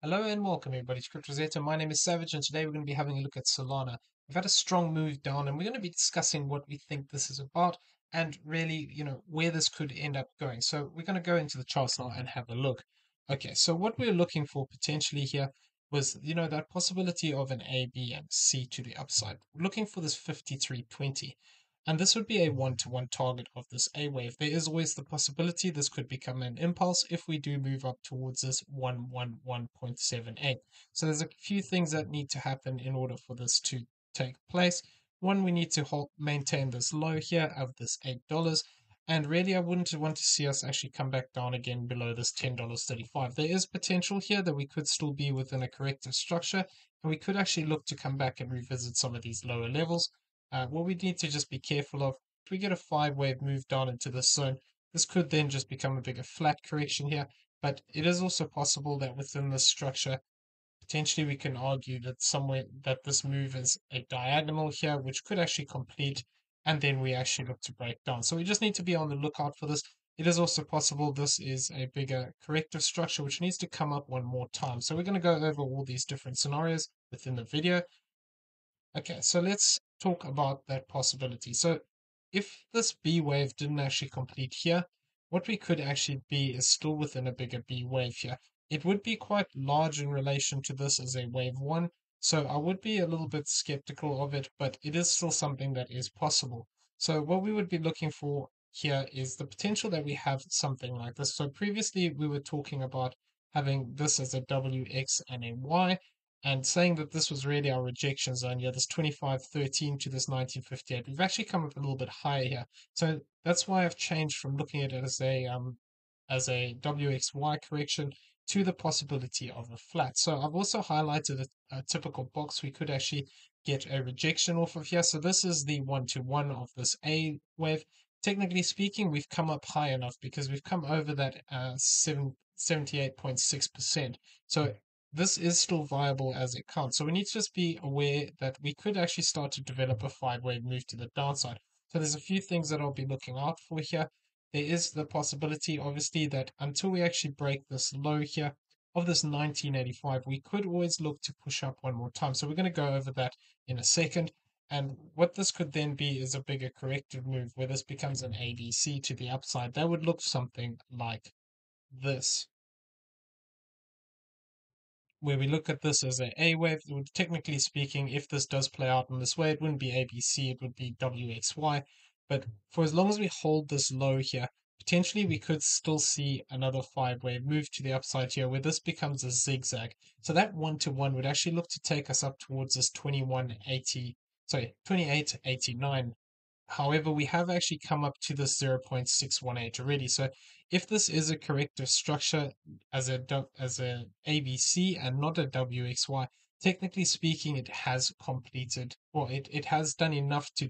Hello and welcome everybody to Crypto Rosetta. My name is Savage and today we're going to be having a look at Solana. We've had a strong move down and we're going to be discussing what we think this is about and really, where this could end up going. So we're going to go into the charts now and have a look. Okay, so what we're looking for potentially here was, that possibility of an A, B, and C to the upside. We're looking for this 53.20. And this would be a one-to-one target of this A wave. There is always the possibility this could become an impulse if we do move up towards this 111.78. So there's a few things that need to happen in order for this to take place. One, we need to maintain this low here of this $8. And really, I wouldn't want to see us actually come back down again below this $10.35. There is potential here that we could still be within a corrective structure, and we could actually look to come back and revisit some of these lower levels. What we need to just be careful of, if we get a 5-wave move down into this zone, this could then just become a bigger flat correction here. But it is also possible that within this structure, potentially we can argue that somewhere that this move is a diagonal here, which could actually complete, and then we actually look to break down. So we just need to be on the lookout for this. It is also possible this is a bigger corrective structure, which needs to come up one more time. So we're going to go over all these different scenarios within the video. Okay, so let's talk about that possibility. So if this B wave didn't actually complete here, what we could actually be is still within a bigger B wave here. It would be quite large in relation to this as a wave one, so I would be a little bit skeptical of it, but it is still something that is possible. So what we would be looking for here is the potential that we have something like this. So previously we were talking about having this as a W, X, and a Y, and saying that this was really our rejection zone. Yeah, this 2513 to this 1958. We've actually come up a little bit higher here. So that's why I've changed from looking at it as a WXY correction to the possibility of a flat. So I've also highlighted a typical box we could actually get a rejection off of here. So this is the one-to-one of this A wave. Technically speaking, we've come up high enough because we've come over that 78.6%. So this is still viable as it counts. So we need to just be aware that we could actually start to develop a 5-wave move to the downside. So there's a few things that I'll be looking out for here. There is the possibility, obviously, that until we actually break this low here of this 1985, we could always look to push up one more time. So we're going to go over that in a second. And what this could then be is a bigger corrective move where this becomes an ABC to the upside. That would look something like this, where we look at this as a A wave. Technically speaking, if this does play out in this way, it wouldn't be ABC, it would be WXY. But for as long as we hold this low here, potentially we could still see another 5-wave move to the upside here, where this becomes a zigzag. So that one-to-one would actually look to take us up towards this 2889. However, we have actually come up to this 0.618 already. So if this is a corrective structure as a ABC and not a WXY, technically speaking, it has completed, or it has done enough to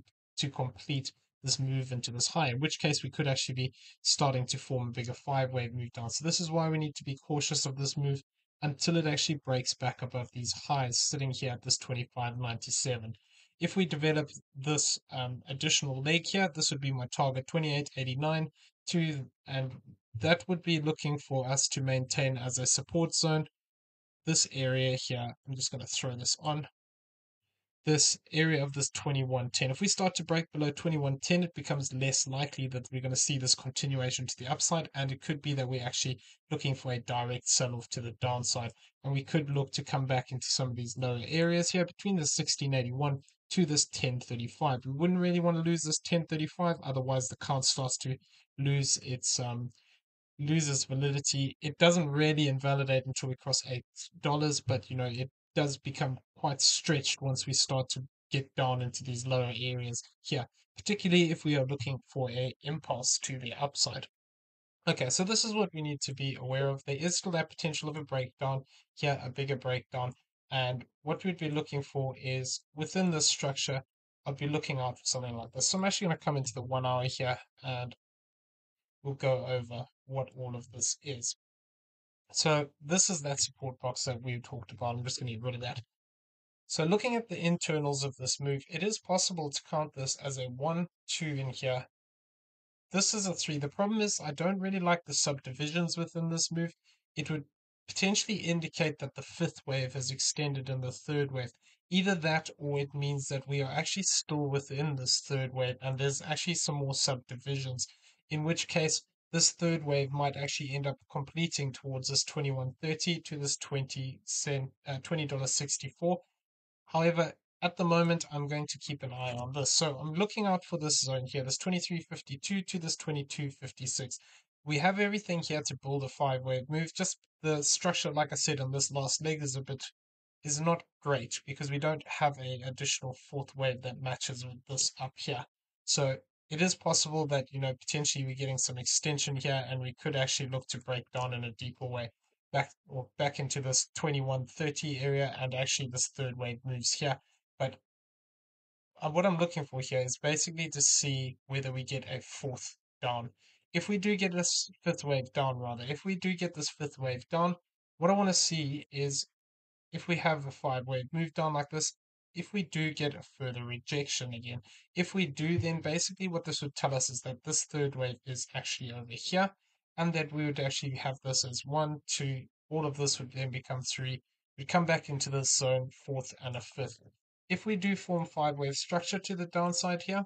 complete this move into this high, in which case we could actually be starting to form a bigger 5-wave move down. So this is why we need to be cautious of this move until it actually breaks back above these highs sitting here at this 25.97. If we develop this additional leg here, this would be my target 28.89 and that would be looking for us to maintain as a support zone this area here. I'm just going to throw this on. This area of this 2110. If we start to break below 2110, it becomes less likely that we're going to see this continuation to the upside, and it could be that we're actually looking for a direct sell-off to the downside, and we could look to come back into some of these lower areas here between the 1681 to this 1035. We wouldn't really want to lose this 1035, otherwise the count starts to lose its loses validity. It doesn't really invalidate until we cross $8, but it does become quite stretched once we start to get down into these lower areas here, particularly if we are looking for a impulse to the upside. Okay, so this is what we need to be aware of. There is still that potential of a breakdown here, a bigger breakdown, and what we'd be looking for is within this structure, I'd be looking out for something like this. So I'm actually going to come into the 1 hour here and we'll go over what all of this is. So this is that support box that we talked about. I'm just going to get rid of that. So looking at the internals of this move, it is possible to count this as a 1, 2 in here. This is a 3. The problem is I don't really like the subdivisions within this move. It would potentially indicate that the fifth wave has extended in the third wave. Either that or it means that we are actually still within this third wave and there's actually some more subdivisions, in which case this third wave might actually end up completing towards this 21.30 to this 20 cent $20.64. However, at the moment, I'm going to keep an eye on this. So I'm looking out for this zone here, this 23.52 to this 22.56. We have everything here to build a five-wave move. Just the structure, like I said, on this last leg is not great because we don't have a additional fourth wave that matches with this up here. So it is possible that, potentially we're getting some extension here and we could actually look to break down in a deeper way back into this 21.30 area, and actually this third wave moves here. But what I'm looking for here is basically to see whether we get a fourth down. If we do get this fifth wave down, rather, if we do get this fifth wave down, what I want to see is if we have a five-wave move down like this, if we do get a further rejection again, if we do, then basically what this would tell us is that this third wave is actually over here, and that we would actually have this as one, two, all of this would then become three. We'd come back into this zone, fourth and a fifth. If we do form five-wave structure to the downside here,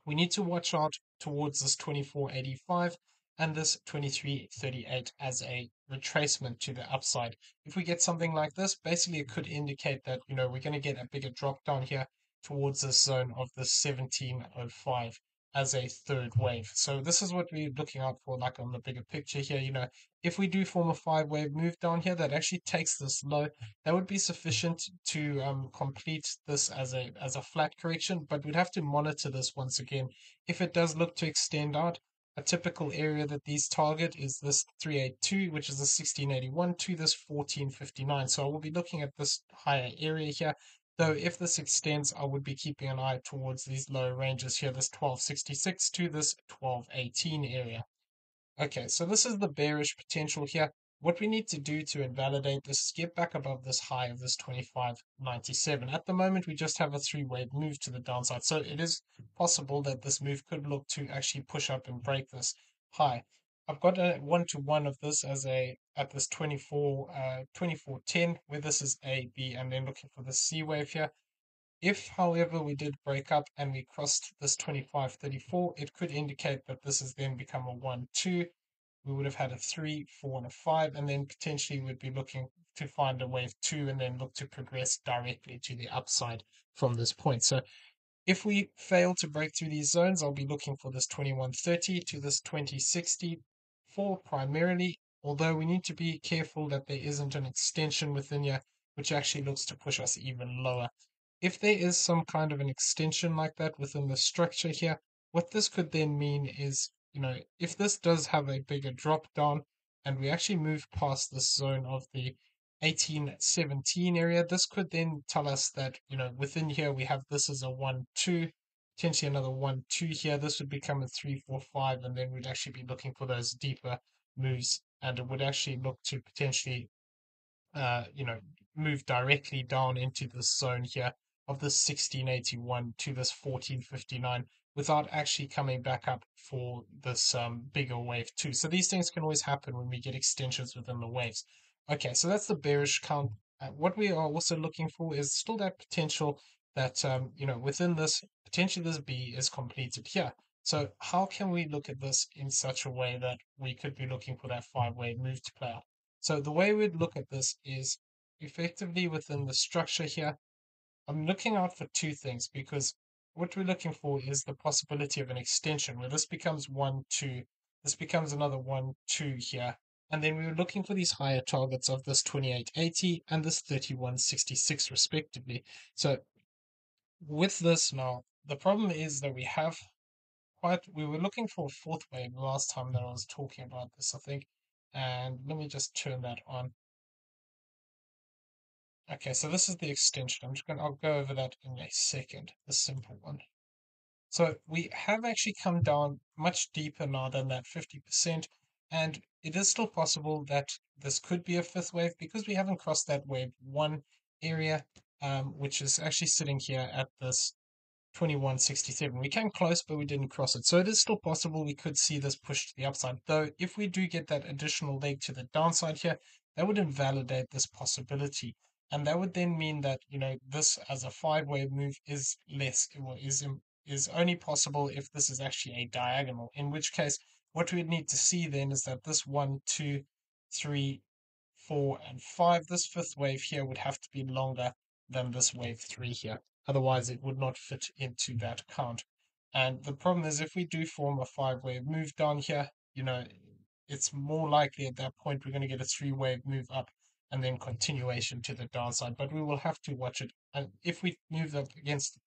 we need to watch out towards this 24.85 and this 23.38 as a retracement to the upside. If we get something like this, basically it could indicate that, we're going to get a bigger drop down here towards this zone of the 17.05 as a third wave. So this is what we're looking out for, like on the bigger picture here. If we do form a five-wave move down here that actually takes this low, that would be sufficient to complete this as a flat correction, but we'd have to monitor this once again. If it does look to extend out, a typical area that these target is this 382, which is the 1681 to this 1459. So I will be looking at this higher area here. Though if this extends, I would be keeping an eye towards these lower ranges here, this 1266 to this 1218 area. Okay, so this is the bearish potential here. What we need to do to invalidate this is get back above this high of this 25.97. At the moment, we just have a three-wave move to the downside. So it is possible that this move could look to actually push up and break this high. I've got a one-to-one of this at this 24.10, where this is A, B, and then looking for the C wave here. If, however, we did break up and we crossed this 25.34, it could indicate that this has then become a 1, 2. We would have had a 3, 4, and a 5, and then potentially we'd be looking to find a wave 2 and then look to progress directly to the upside from this point. So if we fail to break through these zones, I'll be looking for this 21.30 to this 20.60 for primarily, although we need to be careful that there isn't an extension within here, which actually looks to push us even lower. If there is some kind of an extension like that within the structure here, what this could then mean is, if this does have a bigger drop down and we actually move past this zone of the 1817 area, this could then tell us that, within here we have this as a 1, 2, potentially another 1, 2 here. This would become a 3, 4, 5, and then we'd actually be looking for those deeper moves, and it would actually look to potentially uh, you know, move directly down into this zone here of this 1681 to this 1459 without actually coming back up for this bigger wave too. So these things can always happen when we get extensions within the waves. Okay, so that's the bearish count. What we are also looking for is still that potential that, within this, potentially this B is completed here. So how can we look at this in such a way that we could be looking for that five-wave move to play out? So the way we'd look at this is effectively within the structure here. I'm looking out for two things because what we're looking for is the possibility of an extension where this becomes 1, 2, this becomes another 1, 2 here. And then we were looking for these higher targets of this 2880 and this 3166 respectively. So with this now, the problem is that we were looking for a fourth wave last time that I was talking about this, I think. And let me just turn that on. Okay, so this is the extension. I'll go over that in a second, the simple one. So we have actually come down much deeper now than that 50%, and it is still possible that this could be a fifth wave because we haven't crossed that wave one area, which is actually sitting here at this 2167. We came close, but we didn't cross it. So it is still possible we could see this push to the upside. Though, if we do get that additional leg to the downside here, that would invalidate this possibility. And that would then mean that, this as a five-wave move is less, or is only possible if this is actually a diagonal, in which case what we would need to see then is that this one, two, three, four, and five, this fifth wave here would have to be longer than this wave three here. Otherwise, it would not fit into that count. And the problem is if we do form a five-wave move down here, it's more likely at that point we're going to get a three-wave move up and then continuation to the downside. But we will have to watch it. And if we move up against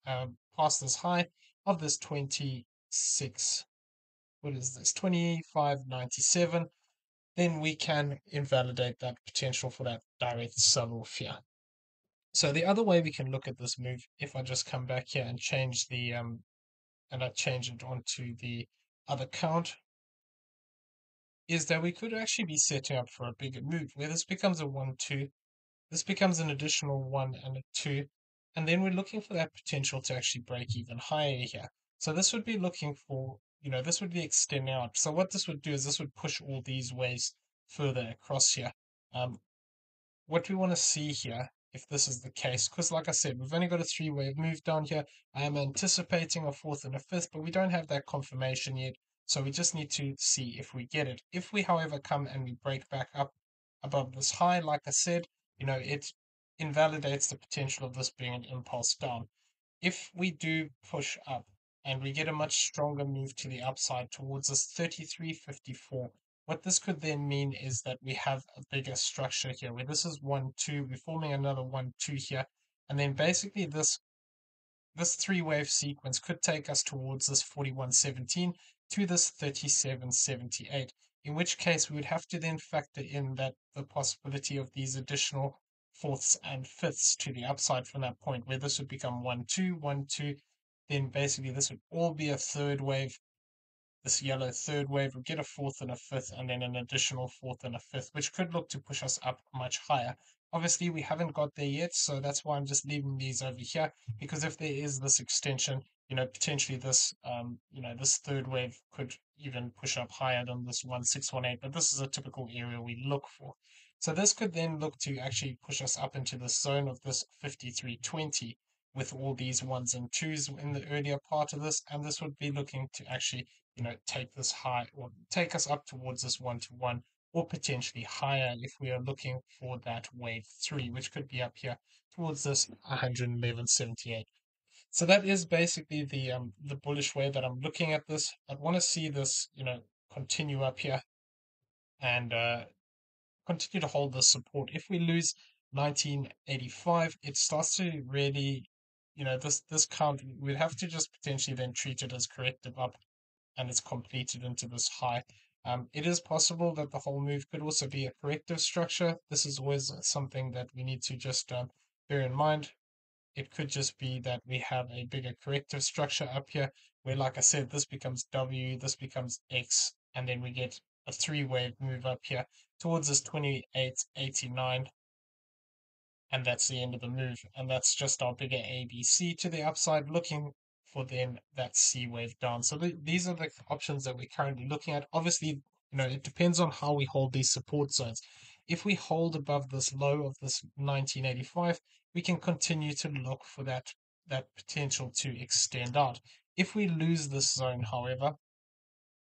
past this high of this 26, what is this, 25.97, then we can invalidate that potential for that direct sell-off here. So the other way we can look at this move, if I just come back here and change and I change it onto the other count, is that we could actually be setting up for a bigger move where this becomes a 1-2, this becomes an additional 1 and a 2, and then we're looking for that potential to actually break even higher here. So this would be looking for, this would be extending out. So what this would do is this would push all these waves further across here. Um, what we want to see here, if this is the case, because like I said, we've only got a three-wave move down here. I am anticipating a fourth and a fifth, but we don't have that confirmation yet. So we just need to see if we get it. If we, however, come and we break back up above this high, like I said, it invalidates the potential of this being an impulse down. If we do push up and we get a much stronger move to the upside towards this 33.54, what this could then mean is that we have a bigger structure here where this is 1, 2, we're forming another 1, 2 here. And then basically this three-wave sequence could take us towards this 41.17 to this 37.78, in which case we would have to then factor in that the possibility of these additional fourths and fifths to the upside from that point, where this would become 1, 2, 1, 2. Then basically this would all be a third wave. This yellow third wave would get a fourth and a fifth, and then an additional fourth and a fifth, which could look to push us up much higher. Obviously, we haven't got there yet, so that's why I'm just leaving these over here, because if there is this extension, potentially this, this third wave could even push up higher than this 1618, but this is a typical area we look for. So this could then look to actually push us up into the zone of this 5320 with all these ones and twos in the earlier part of this, and this would be looking to actually take this high or take us up towards this 1-to-1 or potentially higher if we are looking for that wave three, which could be up here towards this 111.78. So that is basically the bullish way that I'm looking at this. I'd want to see this, continue up here and continue to hold this support. If we lose 1985, it starts to really, this count, we'd have to just potentially then treat it as corrective up and it's completed into this high. It is possible that the whole move could also be a corrective structure. This is always something that we need to just bear in mind. It could just be that we have a bigger corrective structure up here, where, like I said, this becomes W, this becomes X, and then we get a three-wave move up here towards this 28.89, and that's the end of the move. And that's just our bigger ABC to the upside, looking for then that C wave down. So these are the options that we're currently looking at. Obviously, it depends on how we hold these support zones. If we hold above this low of this 1985, we can continue to look for that potential to extend out. If we lose this zone, however,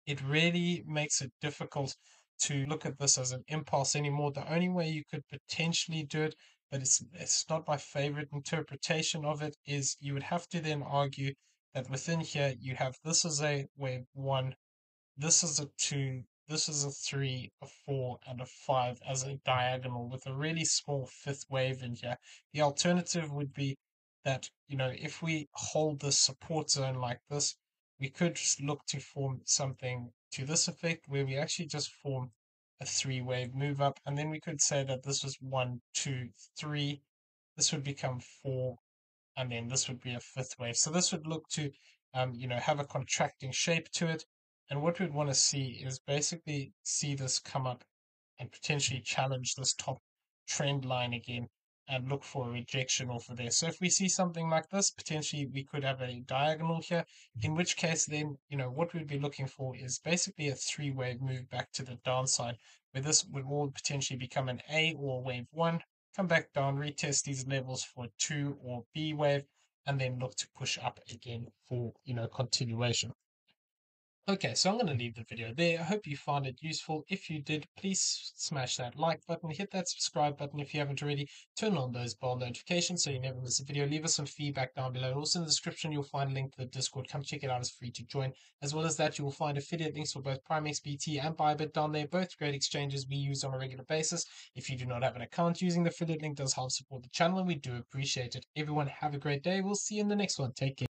it really makes it difficult to look at this as an impulse anymore. The only way you could potentially do it, but it's not my favorite interpretation of it, is you would have to then argue that within here you have this is a wave one, this is a two, this is a three, a four, and a five as a diagonal with a really small fifth wave in here. The alternative would be that, if we hold this support zone like this, we could just look to form something to this effect where we actually just form a three-wave move up, and then we could say that this was 1, 2, 3, this would become 4, and then this would be a fifth wave. So this would look to, have a contracting shape to it. And what we'd want to see is basically see this come up and potentially challenge this top trend line again. and look for a rejection off of there. So if we see something like this, potentially we could have a diagonal here, in which case then, what we'd be looking for is basically a three-wave move back to the downside, where this would all potentially become an A or wave one, come back down, retest these levels for two or B wave, and then look to push up again for, continuation. Okay, so I'm going to leave the video there. I hope you found it useful. If you did, please smash that like button, hit that subscribe button if you haven't already, turn on those bell notifications so you never miss a video. Leave us some feedback down below. Also in the description, you'll find a link to the Discord. Come check it out. It's free to join. As well as that, you will find affiliate links for both Primex BT and BYBIT down there, both great exchanges we use on a regular basis. If you do not have an account, using the affiliate link does help support the channel, and we do appreciate it. Everyone, have a great day. We'll see you in the next one. Take care.